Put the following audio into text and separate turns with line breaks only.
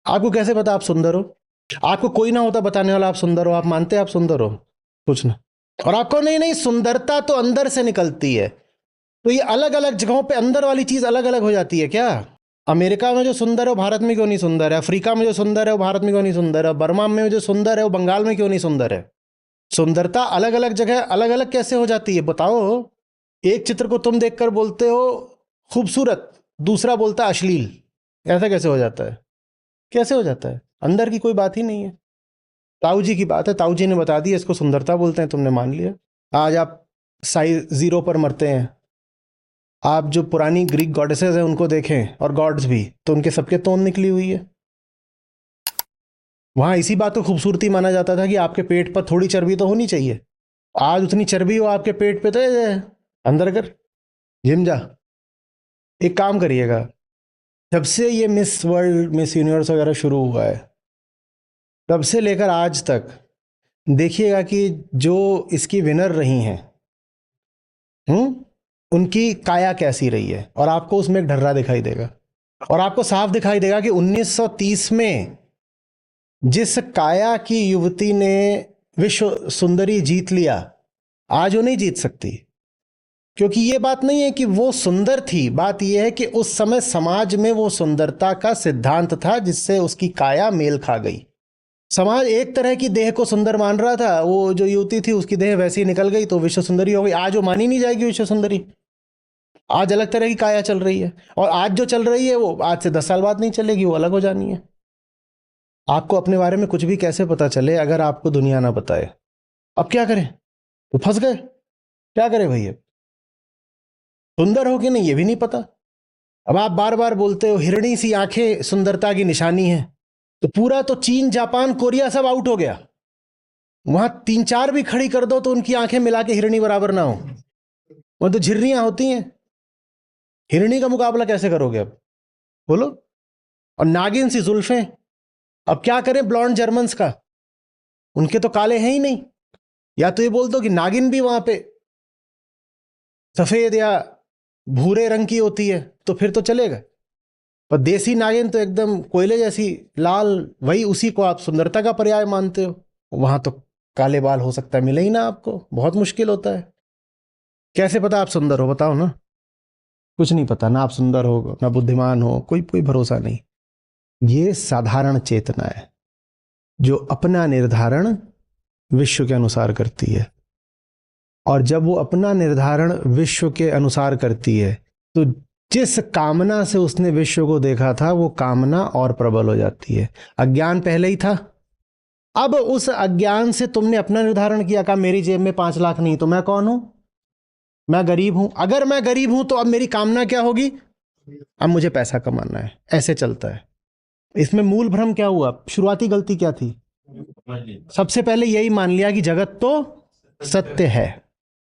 आपको कैसे पता आप सुंदर हो? आपको कोई ना होता बताने वाला आप सुंदर हो, आप मानते आप सुंदर हो? कुछ ना। और आपको नहीं नहीं, सुंदरता तो अंदर से निकलती है। तो ये अलग अलग जगहों पे अंदर वाली चीज अलग अलग हो जाती है क्या? अमेरिका में जो सुंदर है वो भारत में क्यों नहीं सुंदर है? अफ्रीका में जो सुंदर है वो भारत में क्यों नहीं सुंदर है? बर्मा में जो सुंदर है वो बंगाल में क्यों नहीं सुंदर है? सुंदरता अलग अलग जगह अलग अलग कैसे हो जाती है बताओ? एक चित्र को तुम देखकर बोलते हो खूबसूरत, दूसरा बोलता है अश्लील। ऐसा कैसे हो जाता है? कैसे हो जाता है? अंदर की कोई बात ही नहीं है। ताऊ जी की बात है, ताऊ जी ने बता दी इसको सुंदरता बोलते हैं, तुमने मान लिया। आज आप साइज जीरो पर मरते हैं। आप जो पुरानी ग्रीक गॉडेसेस हैं उनको देखें, और गॉड्स भी, तो उनके सबके तोन निकली हुई है। वहां इसी बात को खूबसूरती माना जाता था कि आपके पेट पर थोड़ी चर्बी तो होनी चाहिए। आज उतनी चर्बी हो आपके पेट पे तो अंदर कर, जिम जा। एक काम करिएगा, जब से ये मिस वर्ल्ड, मिस यूनिवर्स वगैरह शुरू हुआ है, तब से लेकर आज तक देखिएगा कि जो इसकी विनर रही हैं, उनकी काया कैसी रही है, और आपको उसमें एक ढर्रा दिखाई देगा। और आपको साफ दिखाई देगा कि 1930 में जिस काया की युवती ने विश्व सुंदरी जीत लिया, आज वो नहीं जीत सकती। क्योंकि ये बात नहीं है कि वो सुंदर थी, बात यह है कि उस समय समाज में वो सुंदरता का सिद्धांत था जिससे उसकी काया मेल खा गई। समाज एक तरह की देह को सुंदर मान रहा था, वो जो युवती थी उसकी देह वैसी निकल गई तो विश्व सुंदरी हो गई। आज वो मानी नहीं जाएगी विश्व सुंदरी। आज अलग तरह की काया चल रही है, और आज जो चल रही है वो आज से 10 साल बाद नहीं चलेगी, वो अलग हो जानी है। आपको अपने बारे में कुछ भी कैसे पता चले अगर आपको दुनिया ना बताए? अब क्या करें? तो फंस गए। क्या करें भैया? सुंदर हो कि नहीं ये भी नहीं पता। अब आप बार बार बोलते हो हिरणी सी आंखें सुंदरता की निशानी है, तो पूरा तो चीन, जापान, कोरिया सब आउट हो गया। वहां 3 4 भी खड़ी कर दो तो उनकी आंखें मिला के हिरणी बराबर ना हो। वहां तो झिर्रियां होती हैं। हिरणी का मुकाबला कैसे करोगे अब? बोलो। और नागिन सी जुल्फें। अब क्या करें ब्लॉन्ड जर्मन्स का? उनके तो काले हैं ही नहीं। या तो ये बोल दो कि नागिन भी वहां पे सफेद या भूरे रंग की होती है, तो फिर तो चलेगा। पर देसी नागिन तो एकदम कोयले जैसी लाल, वही उसी को आप सुंदरता का पर्याय मानते हो। वहां तो काले बाल हो सकता है मिले ही ना आपको, बहुत मुश्किल होता है। कैसे पता आप सुंदर हो बताओ ना? कुछ नहीं पता ना, आप सुंदर हो ना बुद्धिमान हो, कोई कोई भरोसा नहीं। ये साधारण चेतना है जो अपना निर्धारण विश्व के अनुसार करती है। और जब वो अपना निर्धारण विश्व के अनुसार करती है तो जिस कामना से उसने विश्व को देखा था वो कामना और प्रबल हो जाती है। अज्ञान पहले ही था। अब उस अज्ञान से तुमने अपना निर्धारण किया, कहा मेरी जेब में 5 लाख नहीं तो मैं कौन हूं? मैं गरीब हूं। अगर मैं गरीब हूं तो अब मेरी कामना क्या होगी? अब मुझे पैसा कमाना है। ऐसे चलता है। इसमें मूल भ्रम क्या हुआ? शुरुआती गलती क्या थी? सबसे पहले यही मान लिया कि जगत तो सत्य है।